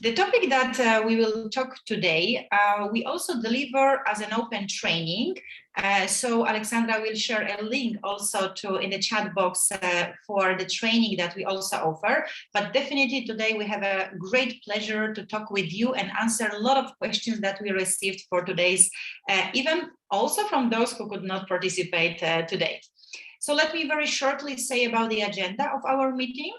The topic that we will talk today, we also deliver as an open training. So Alexandra will share a link also in the chat box for the training that we also offer. But definitely today we have a great pleasure to talk with you and answer a lot of questions that we received for today's, even also from those who could not participate today. So let me very shortly say about the agenda of our meeting.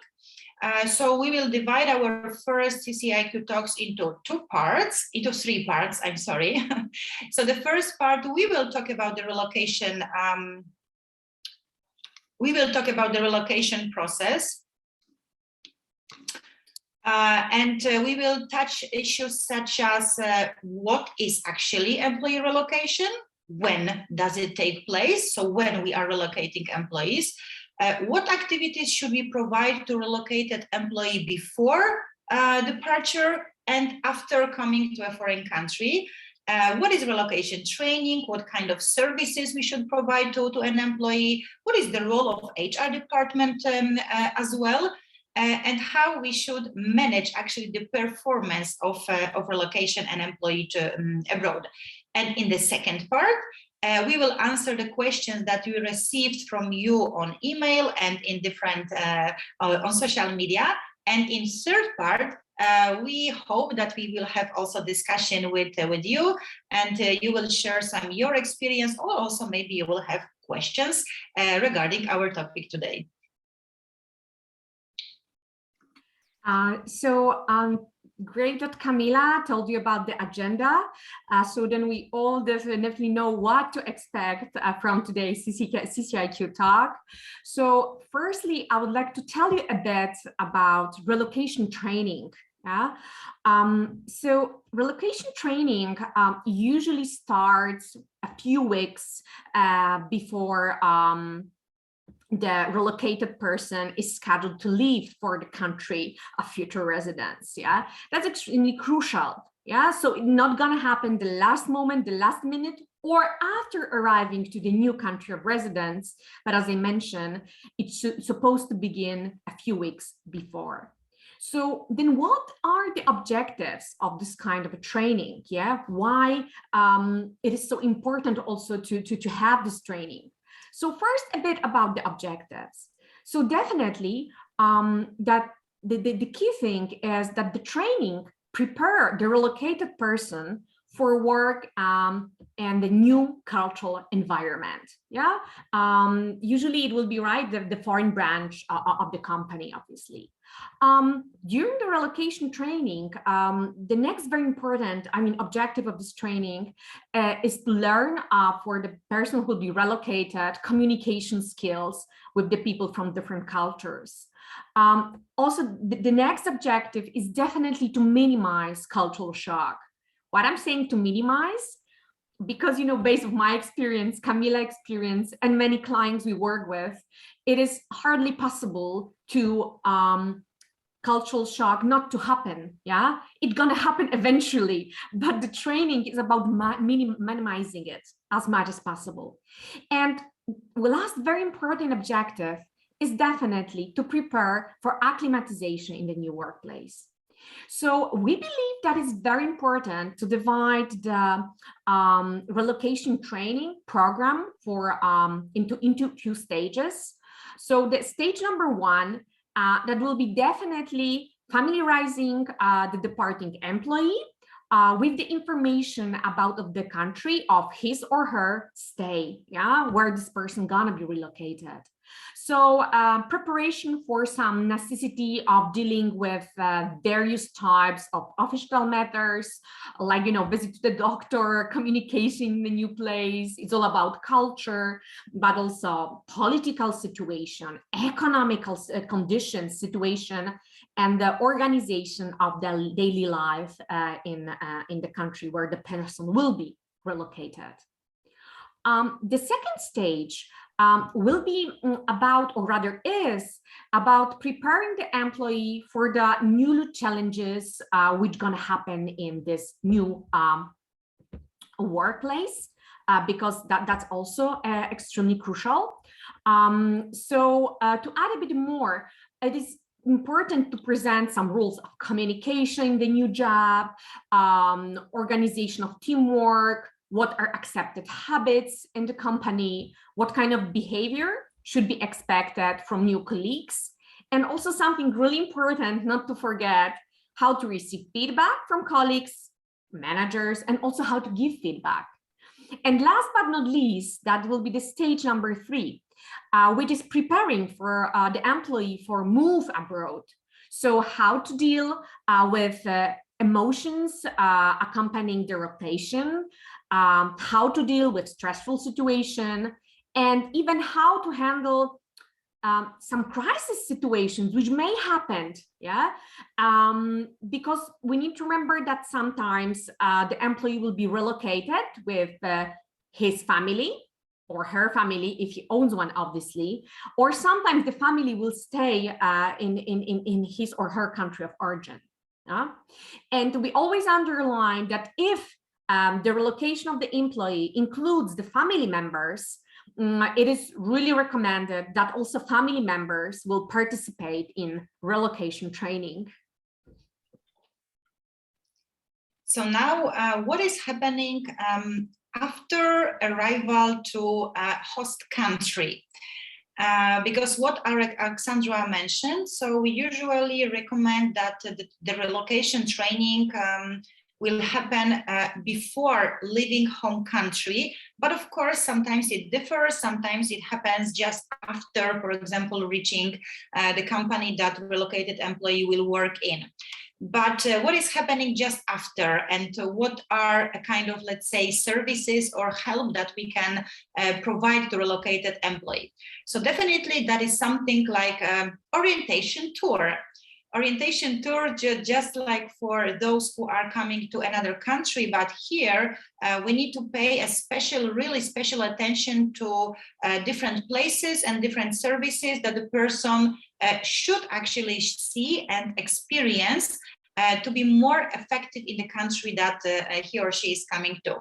So we will divide our first CCIQ talks into three parts, I'm sorry. So the first part, we will talk about the relocation. We will talk about the relocation process. We will touch issues such as what is actually employee relocation, when does it take place, so when we are relocating employees, what activities should we provide to relocated employee before departure and after coming to a foreign country? What is relocation training? What kind of services we should provide to an employee? What is the role of HR department as well? And how we should manage actually the performance of relocation and employee to abroad. And in the second part, we will answer the questions that we received from you on email and in different on social media. And in third part, we hope that we will have also discussion with you, and you will share some your experience, or also maybe you will have questions regarding our topic today. Great that Camila told you about the agenda. So then we all definitely know what to expect from today's CCIQ talk. So firstly, I would like to tell you a bit about relocation training. Yeah. So relocation training usually starts a few weeks before the relocated person is scheduled to leave for the country of future residence. Yeah, that's extremely crucial. Yeah, so it's not gonna happen the last moment, the last minute, or after arriving to the new country of residence. But as I mentioned, it's supposed to begin a few weeks before. So then what are the objectives of this kind of a training? Yeah, why it is so important also to have this training. So first, a bit about the objectives. So definitely that the key thing is that the training prepare the relocated person for work and the new cultural environment. Yeah, usually it will be the foreign branch of the company, obviously. During the relocation training, the next very important, objective of this training is to learn for the person who will be relocated communication skills with the people from different cultures. Also, the next objective is definitely to minimize cultural shock. What I'm saying to minimize, because, based on my experience, Camila experience, and many clients we work with, it is hardly possible to cultural shock not to happen. Yeah, it's gonna happen eventually, but the training is about minimizing it as much as possible. And the last very important objective is definitely to prepare for acclimatization in the new workplace. So we believe that it's very important to divide the relocation training program for into few stages. So the stage number one, that will be definitely familiarizing the departing employee with the information about the country of his or her stay, yeah, where this person gonna be relocated. So preparation for some necessity of dealing with various types of official matters, like, visit to the doctor, communication in the new place. It's all about culture, but also political situation, economical conditions, situation, and the organization of the daily life in the country where the person will be relocated. The second stage will be about, or rather is about, preparing the employee for the new challenges which gonna happen in this new workplace, because that's also extremely crucial. To add a bit more, it is important to present some rules of communication in the new job, organization of teamwork, what are accepted habits in the company, what kind of behavior should be expected from new colleagues, and also something really important not to forget, how to receive feedback from colleagues, managers, and also how to give feedback. And last but not least, that will be the stage number 3, which is preparing for the employee for move abroad. So how to deal with emotions accompanying the rotation, how to deal with stressful situation, and even how to handle some crisis situations which may happen, because we need to remember that sometimes the employee will be relocated with his family or her family, if he owns one, obviously, or sometimes the family will stay in his or her country of origin. And we always underline that if the relocation of the employee includes the family members, it is really recommended that also family members will participate in relocation training. So now what is happening after arrival to a host country? Because what Alexandra mentioned, so we usually recommend that the relocation training will happen before leaving home country. But of course, sometimes it differs. Sometimes it happens just after, for example, reaching the company that relocated employee will work in. But what is happening just after, and what are a kind of, let's say, services or help that we can provide to relocated employee? So definitely that is something like orientation tour. Orientation tour, just like for those who are coming to another country, but here we need to pay a special, really special attention to different places and different services that the person should actually see and experience to be more effective in the country that he or she is coming to.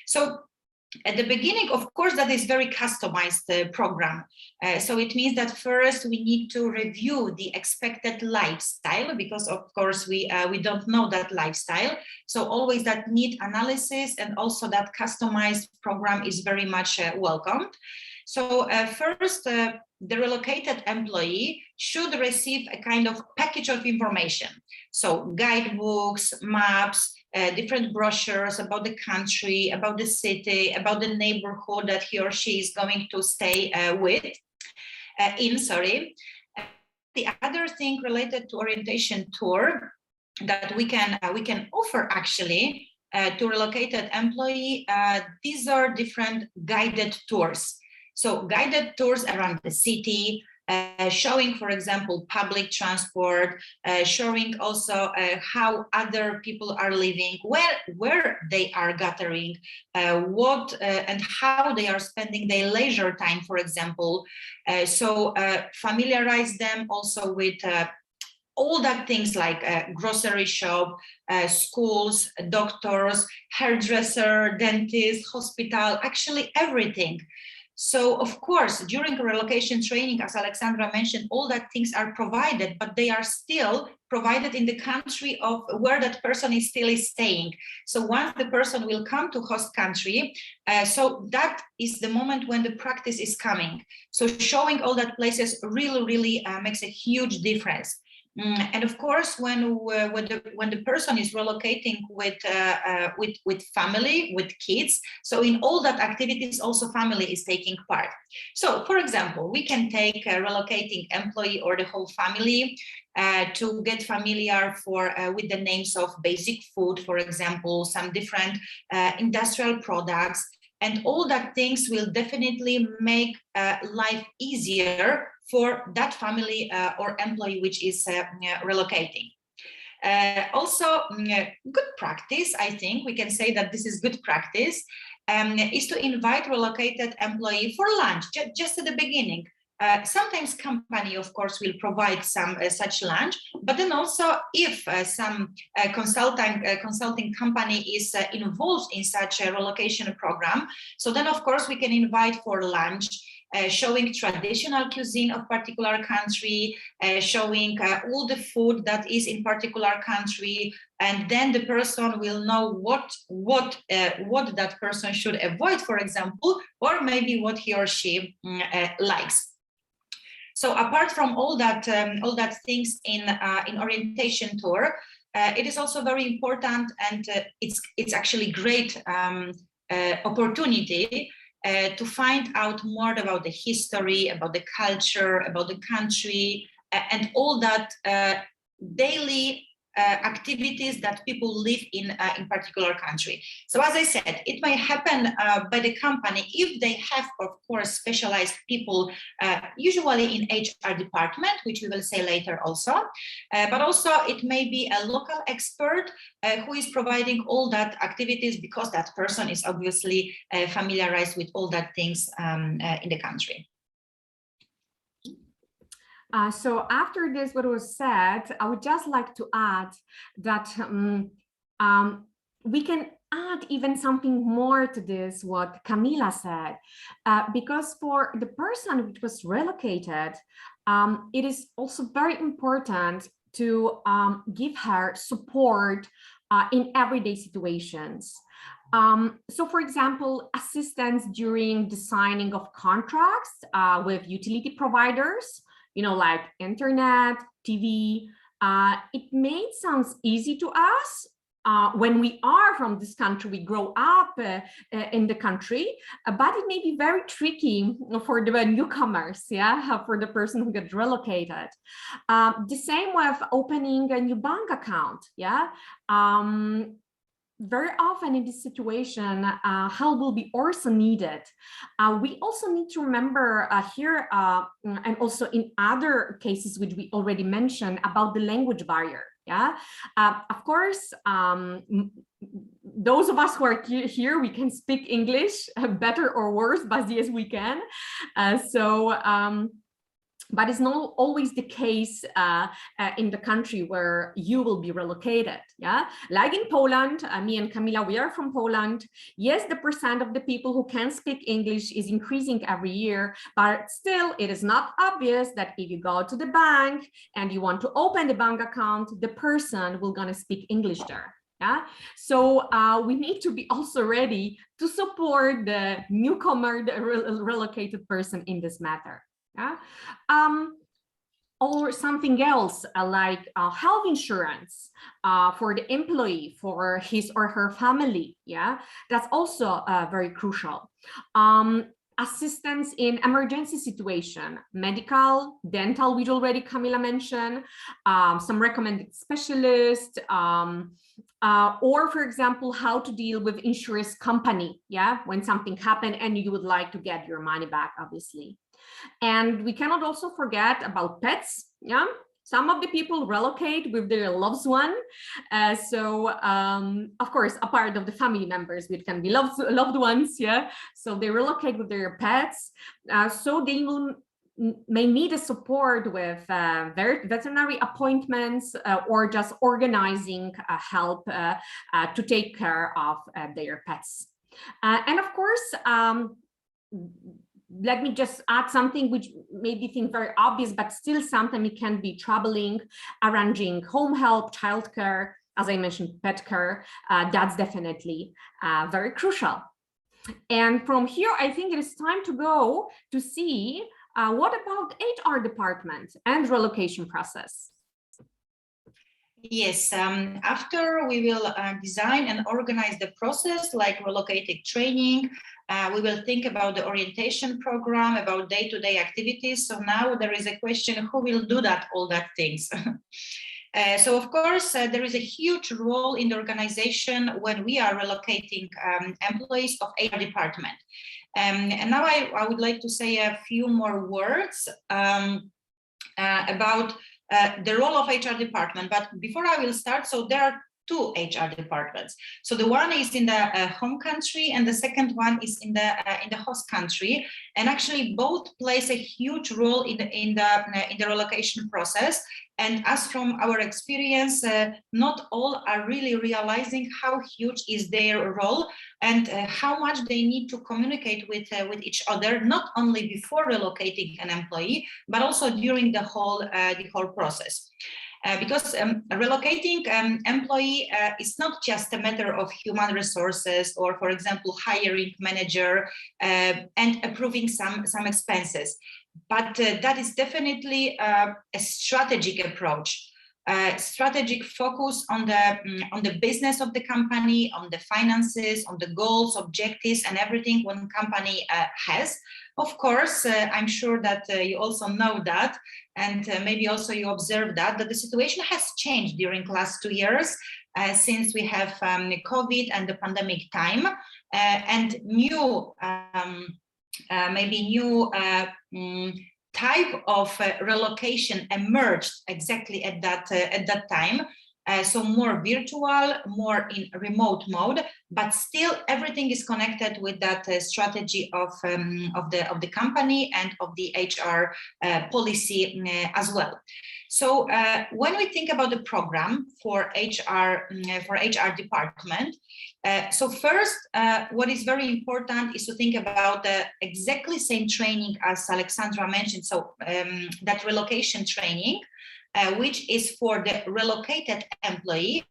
So at the beginning, of course, that is very customized program. So it means that first we need to review the expected lifestyle, because of course we don't know that lifestyle. So always that need analysis and also that customized program is very much welcomed. So first, the relocated employee should receive a kind of package of information. So guidebooks, maps, different brochures about the country, about the city, about the neighborhood that he or she is going to stay in. The other thing related to orientation tour that we can offer actually to relocated employee, these are different guided tours. So guided tours around the city, showing, for example, public transport, showing also how other people are living, where they are gathering, what and how they are spending their leisure time, for example. So familiarize them also with all that things like grocery shop, schools, doctors, hairdresser, dentist, hospital, actually everything. So of course, during relocation training, as Alexandra mentioned, all that things are provided, but they are still provided in the country of where that person is still staying. So once the person will come to host country, so that is the moment when the practice is coming. So showing all that places really makes a huge difference. And of course, when the person is relocating with family, with kids, so in all that activities, also family is taking part. So, for example, we can take a relocating employee or the whole family to get familiar with the names of basic food, for example, some different industrial products, and all that things will definitely make life easier for that family or employee which is relocating. Also, good practice, I think we can say that this is good practice, is to invite relocated employee for lunch, just at the beginning. Sometimes company, of course, will provide some such lunch, but then also if some consulting company is involved in such a relocation program, so then of course we can invite for lunch. showing traditional cuisine of particular country, showing all the food that is in particular country, and then the person will know what that person should avoid, for example, or maybe what he or she likes. So apart from all that things in orientation tour, it is also very important, and it's actually great opportunity to find out more about the history, about the culture, about the country, and all that daily activities that people live in particular country. So as I said, it may happen by the company if they have, of course, specialized people, usually in HR department, which we will say later also, but also it may be a local expert who is providing all that activities, because that person is obviously familiarized with all that things in the country. So after this, what was said, I would just like to add that we can add even something more to this, what Camila said, because for the person which was relocated, it is also very important to give her support in everyday situations. So for example, assistance during the signing of contracts with utility providers, you know, like internet, TV. It may sound easy to us when we are from this country, we grow up in the country, but it may be very tricky for the newcomers, yeah, for the person who gets relocated. The same with opening a new bank account, yeah. Very often in this situation, help will be also needed. We also need to remember here, and also in other cases which we already mentioned, about the language barrier. Yeah, of course, those of us who are here, we can speak English better or worse, but yes, we can. But it's not always the case in the country where you will be relocated, yeah? Like in Poland, me and Camila, we are from Poland. Yes, the percent of the people who can speak English is increasing every year, but still it is not obvious that if you go to the bank and you want to open the bank account, the person will gonna speak English there. Yeah, so we need to be also ready to support the newcomer, the relocated person in this matter. Yeah. Or something else like health insurance for the employee, for his or her family. Yeah, that's also very crucial. Assistance in emergency situation, medical, dental, which already Camila mentioned, some recommended specialists, or for example, how to deal with insurance company, yeah, when something happened and you would like to get your money back, obviously. And we cannot also forget about pets, yeah. Some of the people relocate with their loved one. Of course, a part of the family members, which can be loved ones, yeah. So they relocate with their pets. So they may need a support with veterinary appointments or just organizing help to take care of their pets. And of course, let me just add something which maybe think very obvious, but still sometimes it can be troubling, arranging home help, childcare, as I mentioned, pet care. That's definitely very crucial. And from here, I think it is time to go to see what about HR department and relocation process. Yes, after we will design and organize the process like Relocating Training, we will think about the orientation program, about day-to-day activities. So now there is a question, who will do that, all that things? So of course, there is a huge role in the organization when we are relocating employees of HR department. And now I would like to say a few more words about the role of HR department. But before I will start, so there are two HR departments. So the one is in the home country, and the second one is in the host country. And actually, both plays a huge role in the relocation process. And as from our experience, not all are really realizing how huge is their role and how much they need to communicate with each other, not only before relocating an employee, but also during the whole process. Because relocating employee is not just a matter of human resources or, for example, hiring manager and approving some expenses, but that is definitely a strategic approach. Strategic focus on the business of the company, on the finances, on the goals, objectives, and everything one company has. Of course, I'm sure that you also know that, and maybe also you observe that the situation has changed during last 2 years since we have COVID and the pandemic time, and new type of relocation emerged exactly at that time. So more virtual, more in remote mode, but still everything is connected with that strategy of the company and of the HR policy as well. So when we think about the program for HR department, so first, what is very important is to think about the exactly same training as Alexandra mentioned. So that relocation training, which is for the relocated employee.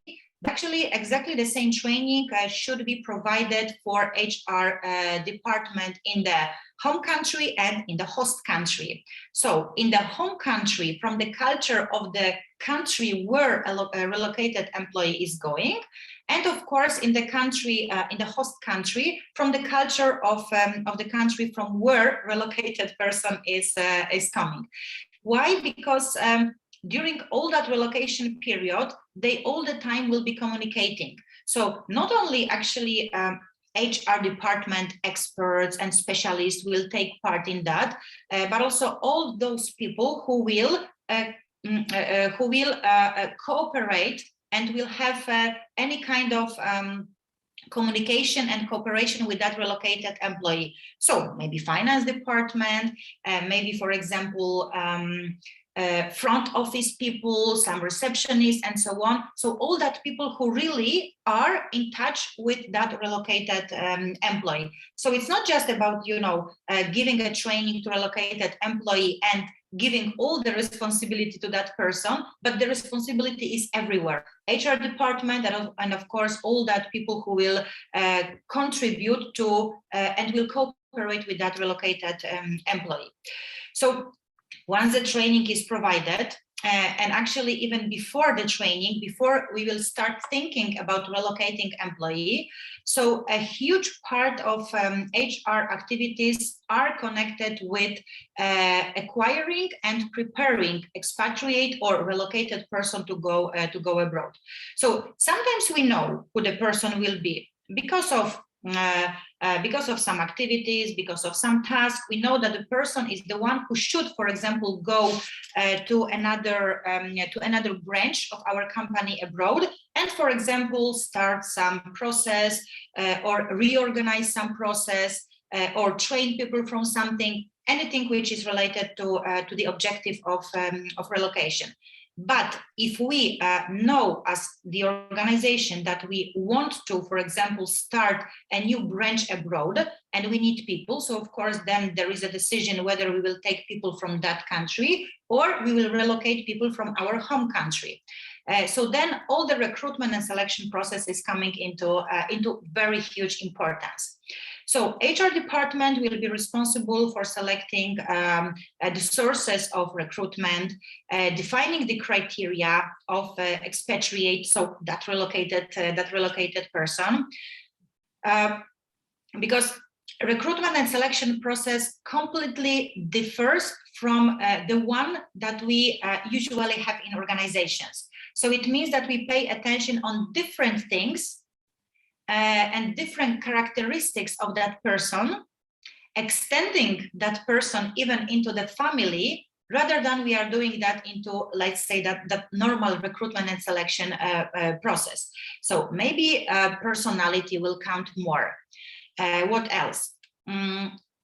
Actually, exactly the same training should be provided for HR department in the home country and in the host country. So in the home country, from the culture of the country where a relocated employee is going, and of course in the country, in the host country, from the culture of the country from where relocated person is coming. Why? Because during all that relocation period, they all the time will be communicating. So not only actually HR department experts and specialists will take part in that, but also all those people who will cooperate and will have any kind of communication and cooperation with that relocated employee. So maybe finance department, maybe, for example, front office people, some receptionists, and so on. So all that people who really are in touch with that relocated employee. So it's not just about, giving a training to relocated employee and giving all the responsibility to that person, but the responsibility is everywhere. HR department and of course all that people who will contribute to and will cooperate with that relocated employee. So once the training is provided, and actually even before the training, before we will start thinking about relocating employee, so a huge part of HR activities are connected with acquiring and preparing expatriate or relocated person to go abroad. So sometimes we know who the person will be because of some activities, because of some tasks. We know that the person is the one who should, for example, go to another branch of our company abroad, and, for example, start some process or reorganize some process or train people from something, anything which is related to the objective of relocation. But if we know as the organization that we want to, for example, start a new branch abroad and we need people, so of course then there is a decision whether we will take people from that country or we will relocate people from our home country. So then all the recruitment and selection process is coming into very huge importance. So HR department will be responsible for selecting the sources of recruitment, defining the criteria of expatriate, so that relocated person, because recruitment and selection process completely differs from the one that we usually have in organizations. So it means that we pay attention on different things and different characteristics of that person, extending that person even into the family rather than we are doing that into, let's say, that normal recruitment and selection process. So maybe personality will count more. What else?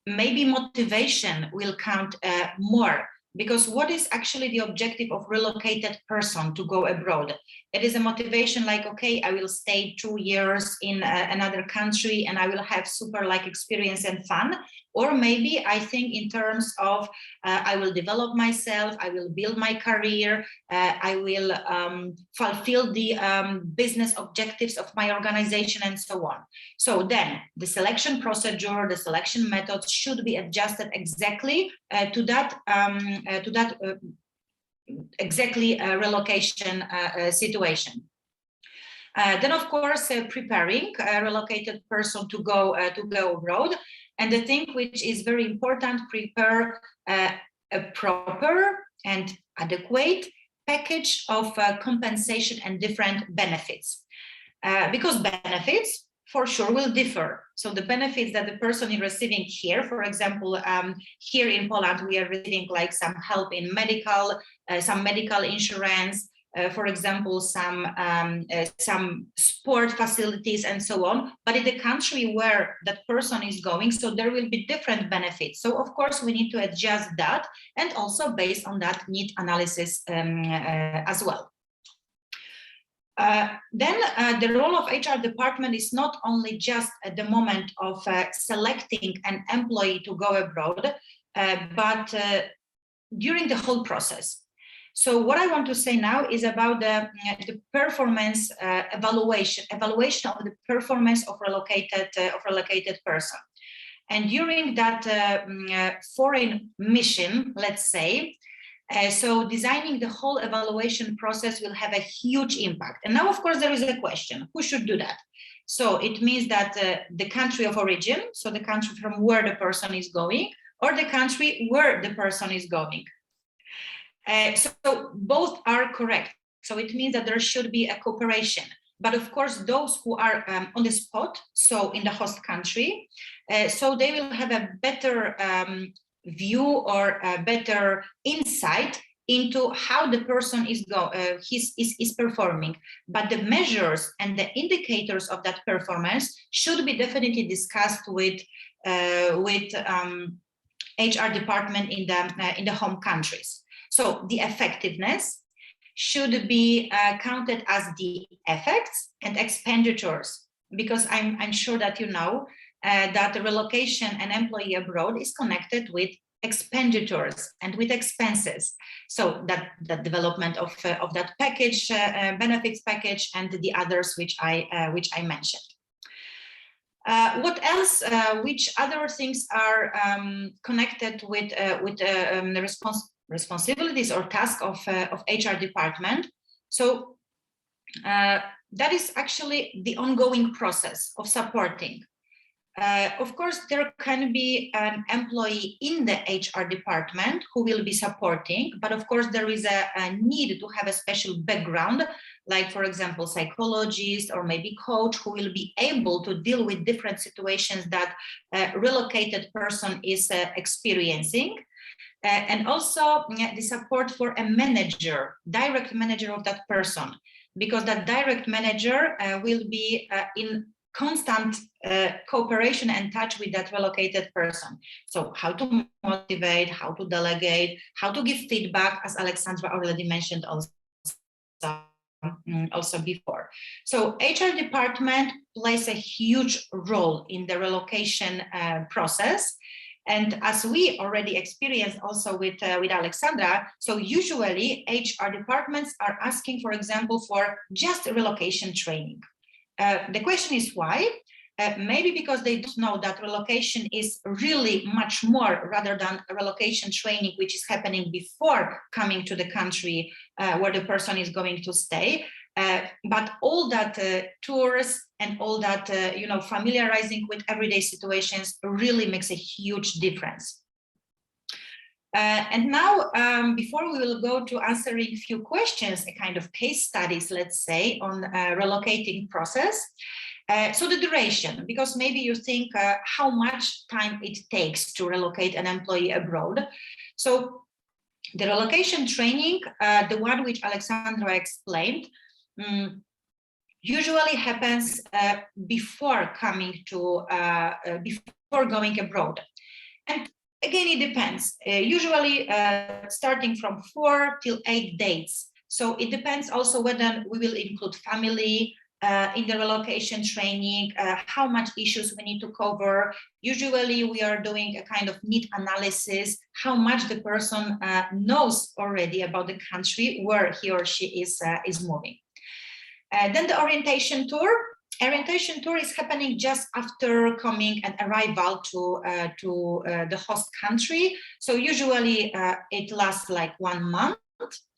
Maybe motivation will count more, because what is actually the objective of relocated person to go abroad? It is a motivation like, okay, I will stay 2 years in another country and I will have super like experience and fun. Or maybe I think in terms of I will develop myself, I will build my career, I will fulfill the business objectives of my organization and so on. So then the selection procedure, the selection methods should be adjusted exactly to that relocation situation. Then, of course, preparing a relocated person to go abroad. And the thing which is very important, prepare a proper and adequate package of compensation and different benefits. Because benefits for sure will differ. So the benefits that the person is receiving here, for example, here in Poland, we are receiving like some help in medical, some medical insurance, for example, some sport facilities and so on. But in the country where that person is going, so there will be different benefits. So of course, we need to adjust that, and also based on that need analysis as well. Then the role of HR department is not only just at the moment of selecting an employee to go abroad, but during the whole process. So what I want to say now is about the performance evaluation of the performance of relocated person. And during that foreign mission, let's say, so designing the whole evaluation process will have a huge impact. And now, of course, there is a question, who should do that? So it means that the country of origin, so the country from where the person is going, or the country where the person is going. So both are correct. So it means that there should be a cooperation. But of course, those who are on the spot, so in the host country, so they will have a better view or a better insight into how the person is performing. But the measures and the indicators of that performance should be definitely discussed with HR department in the home countries. So the effectiveness should be counted as the effects and expenditures, because I'm sure that you know that the relocation and employee abroad is connected with expenditures and with expenses. So that the development of that package, benefits package, and the others which I mentioned. What else? Which other things are connected with the responsibilities or tasks of HR department? So that is actually the ongoing process of supporting. Of course, there can be an employee in the HR department who will be supporting, but of course there is a need to have a special background, like for example, psychologist or maybe coach who will be able to deal with different situations that a relocated person is experiencing. And also the support for a manager, direct manager of that person, because that direct manager will be in constant cooperation and touch with that relocated person. So how to motivate, how to delegate, how to give feedback, as Alexandra already mentioned also before. So HR department plays a huge role in the relocation process. And as we already experienced also with Alexandra, so usually HR departments are asking, for example, for just relocation training. The question is why? Maybe because they don't know that relocation is really much more rather than a relocation training, which is happening before coming to the country where the person is going to stay. But all that tours and all that, familiarizing with everyday situations really makes a huge difference. And now, before we will go to answering a few questions, a kind of case studies, let's say, on relocating process. So the duration, because maybe you think how much time it takes to relocate an employee abroad. So The relocation training, the one which Alexandra explained, usually happens before coming to, before going abroad. And again, it depends, usually starting from 4 till 8 days. So it depends also whether we will include family in the relocation training, how much issues we need to cover. Usually we are doing a kind of need analysis, how much the person knows already about the country where he or she is moving. Then the orientation tour. Orientation tour is happening just after coming and arrival to the host country. So usually it lasts like 1 month.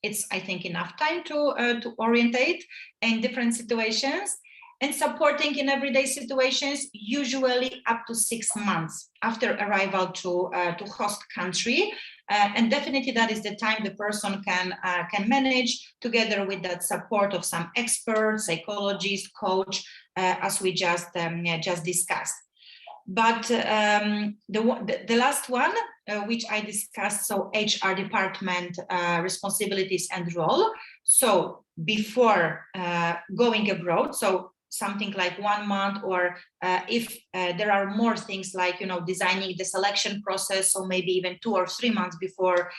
It's, I think, enough time to orientate in different situations, and supporting in everyday situations, usually up to 6 months after arrival to host country. And definitely that is the time the person can manage, together with that support of some experts, psychologist, coach, as we just discussed. But the last one, which I discussed, so HR department responsibilities and role. So before going abroad, so something like 1 month, or if there are more things like, you know, designing the selection process, so maybe even 2 or 3 months before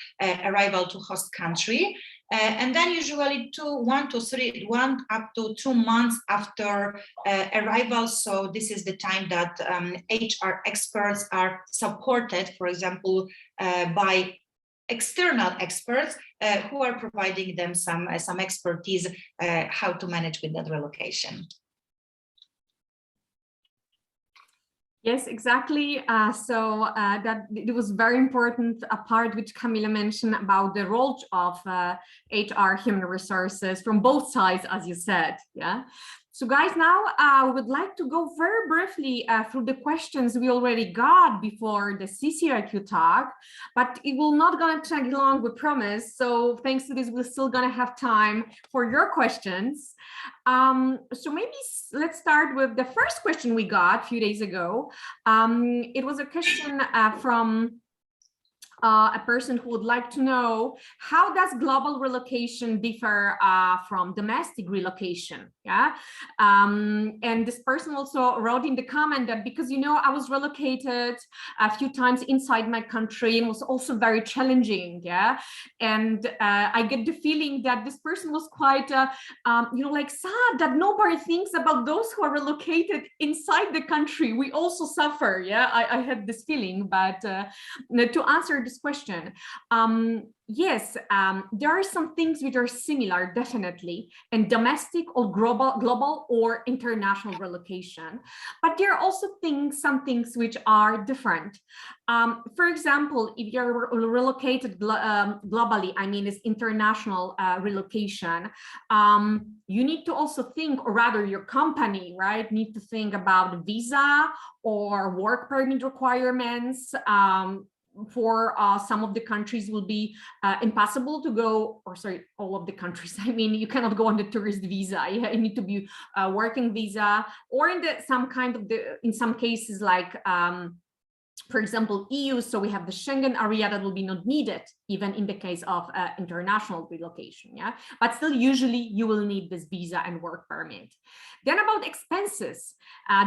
arrival to host country. And then usually 1 up to 2 months after arrival. So this is the time that HR experts are supported, for example, by external experts who are providing them some expertise how to manage with that relocation. Yes, exactly. So that it was very important, a part which Camila mentioned about the role of HR, human resources from both sides, as you said. Yeah. So guys, now I would like to go very briefly through the questions we already got before the CCIQ talk, but it will not gonna take long, we promise. So thanks to this, we're still gonna have time for your questions. So maybe let's start with the first question we got a few days ago. It was a question from a person who would like to know, how does global relocation differ from domestic relocation? Yeah, and this person also wrote in the comment that, because, you know, I was relocated a few times inside my country and was also very challenging. Yeah, and I get the feeling that this person was quite, you know, like sad that nobody thinks about those who are relocated inside the country. We also suffer. Yeah, I had this feeling, but to answer this question, yes, there are some things which are similar, definitely, in domestic or global or international relocation, but there are also some things which are different. For example, if you're relocated globally, I mean, it's international relocation, you need to also think, or rather your company, right, need to think about visa or work permit requirements. For some of the countries will be impossible to go, or sorry, all of the countries. I mean, you cannot go on the tourist visa. You need to be working visa, or in some cases like, for example, EU. So we have the Schengen area that will be not needed, even in the case of international relocation. Yeah, but still, usually you will need this visa and work permit. Then about expenses,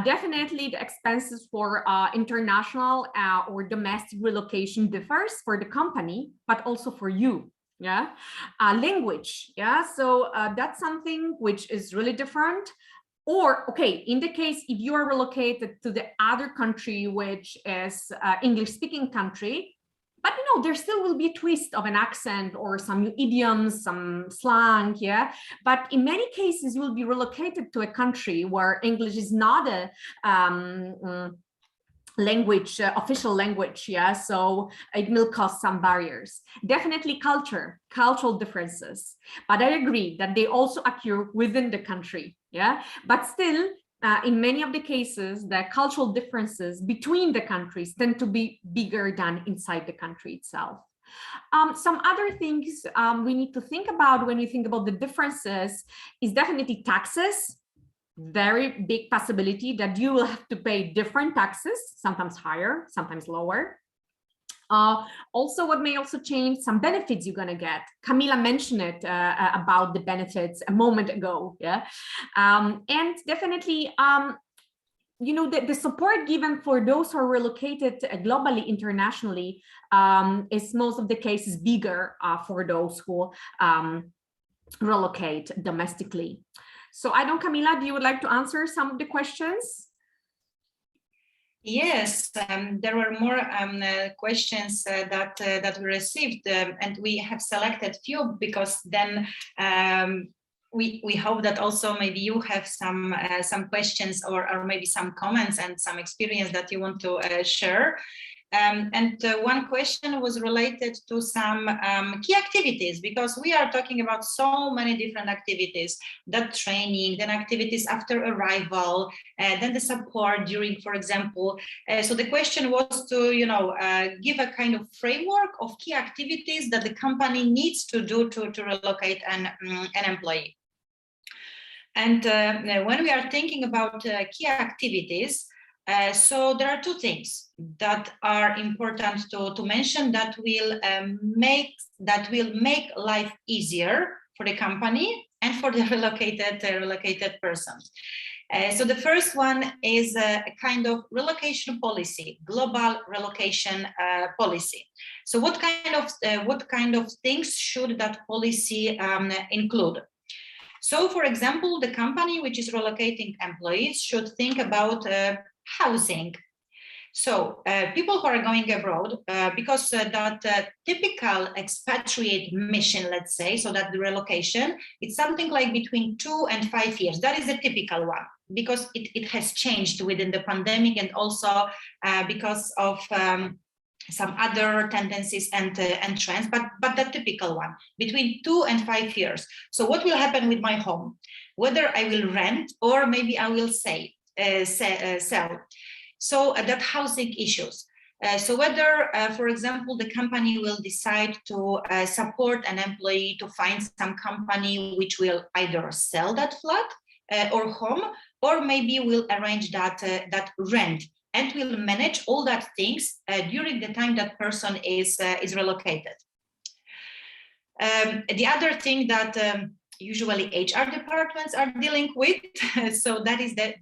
definitely the expenses for international or domestic relocation differs for the company, but also for you. Yeah, language. Yeah, so that's something which is really different. Or, okay, in the case if you are relocated to the other country, which is English-speaking country, but you know, there still will be a twist of an accent or some new idioms, some slang, yeah. But in many cases, you will be relocated to a country where English is not a language, official language, yeah. So it will cause some barriers. Definitely cultural differences. But I agree that they also occur within the country, yeah. But still, in many of the cases, the cultural differences between the countries tend to be bigger than inside the country itself. Some other things we need to think about when we think about the differences is definitely taxes. Very big possibility that you will have to pay different taxes, sometimes higher, sometimes lower. Also, what may also change, some benefits you're going to get. Camila mentioned it about the benefits a moment ago. Yeah, and definitely, you know, the support given for those who are relocated globally, internationally, is most of the cases bigger for those who relocate domestically. So I don't, Camila, do you would like to answer some of the questions? Yes, there were more questions that we received, and we have selected few because then we hope that also maybe you have some questions or maybe some comments and some experience that you want to share. And one question was related to some key activities, because we are talking about so many different activities, that training, then activities after arrival, then the support during, for example. So the question was to, you know, give a kind of framework of key activities that the company needs to do to relocate an employee. And when we are thinking about key activities, so there are two things that are important to mention that will make life easier for the company and for the relocated persons. So the first one is a kind of relocation policy, global relocation policy. So what kind of things should that policy include? So, for example, the company which is relocating employees should think about housing. So people who are going abroad, because that typical expatriate mission, let's say, so that the relocation, it's something like between 2 and 5 years. That is a typical one, because it has changed within the pandemic, and also because of some other tendencies and trends, but the typical one, between 2 and 5 years. So what will happen with my home? Whether I will rent or maybe I will sell. So that housing issues. So whether, for example, the company will decide to support an employee to find some company which will either sell that flat or home, or maybe will arrange that rent, and will manage all that things during the time that person is relocated. The other thing that usually HR departments are dealing with, so that is the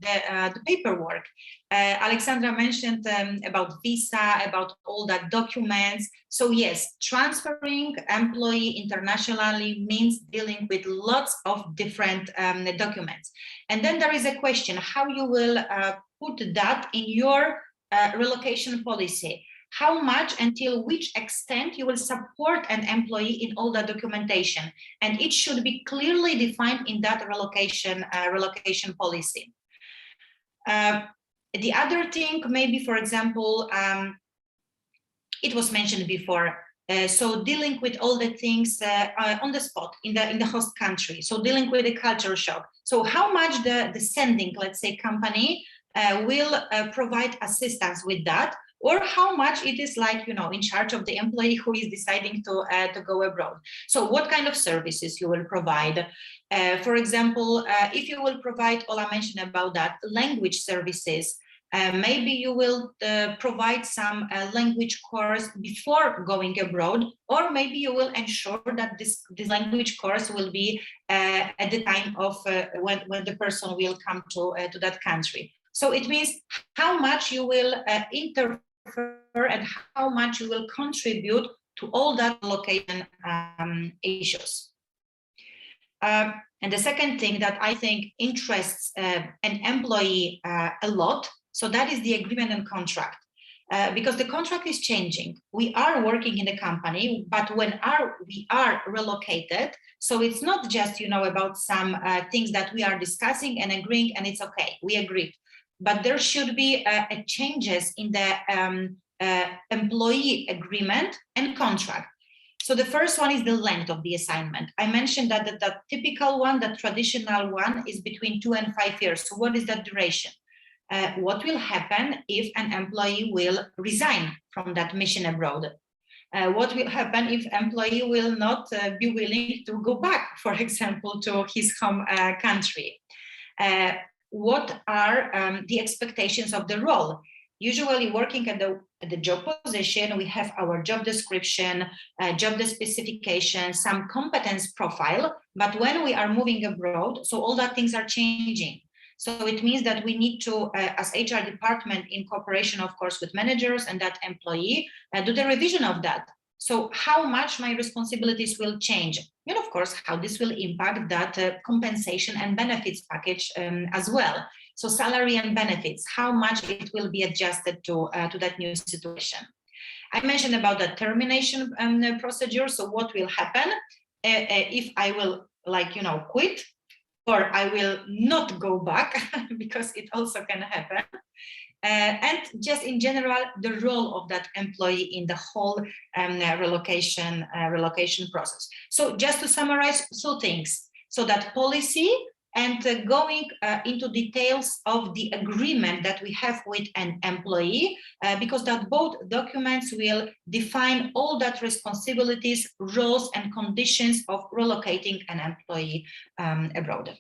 paperwork. Alexandra mentioned about visa, about all that documents. So yes, transferring employee internationally means dealing with lots of different documents. And then there is a question, how you will put that in your relocation policy. How much, until which extent you will support an employee in all that documentation, and it should be clearly defined in that relocation policy. The other thing, maybe, for example, it was mentioned before. So dealing with all the things on the spot in the host country. So dealing with the culture shock. So how much the sending, let's say, company will provide assistance with that, or how much it is like, you know, in charge of the employee who is deciding to go abroad. So what kind of services you will provide? For example, if you will provide, Ola mentioned about that, language services, maybe you will provide some language course before going abroad, or maybe you will ensure that this language course will be at the time of when the person will come to that country. So it means how much you will interfere and how much you will contribute to all that location issues. And the second thing that I think interests an employee a lot, so that is the agreement and contract. Because the contract is changing. We are working in the company, but when we are relocated, so it's not just, you know, about some things that we are discussing and agreeing, and it's okay, we agreed. But there should be changes in the employee agreement and contract. So the first one is the length of the assignment. I mentioned that the typical one, the traditional one, is between 2 and 5 years. So what is that duration? What will happen if an employee will resign from that mission abroad? What will happen if employee will not be willing to go back, for example, to his home country? What are the expectations of the role? Usually working at the the job position, we have our job description, job specification, some competence profile. But when we are moving abroad, so all that things are changing. So it means that we need to, as HR department, in cooperation, of course, with managers and that employee, do the revision of that. So how much my responsibilities will change, and of course, how this will impact that compensation and benefits package as well. So salary and benefits, how much it will be adjusted to that new situation. I mentioned about the termination procedure. So what will happen if I will, quit, or I will not go back, because it also can happen. And just in general, the role of that employee in the whole relocation process. So just to summarize 2 things. So that policy and going into details of the agreement that we have with an employee, because that both documents will define all that responsibilities, roles, and conditions of relocating an employee abroad.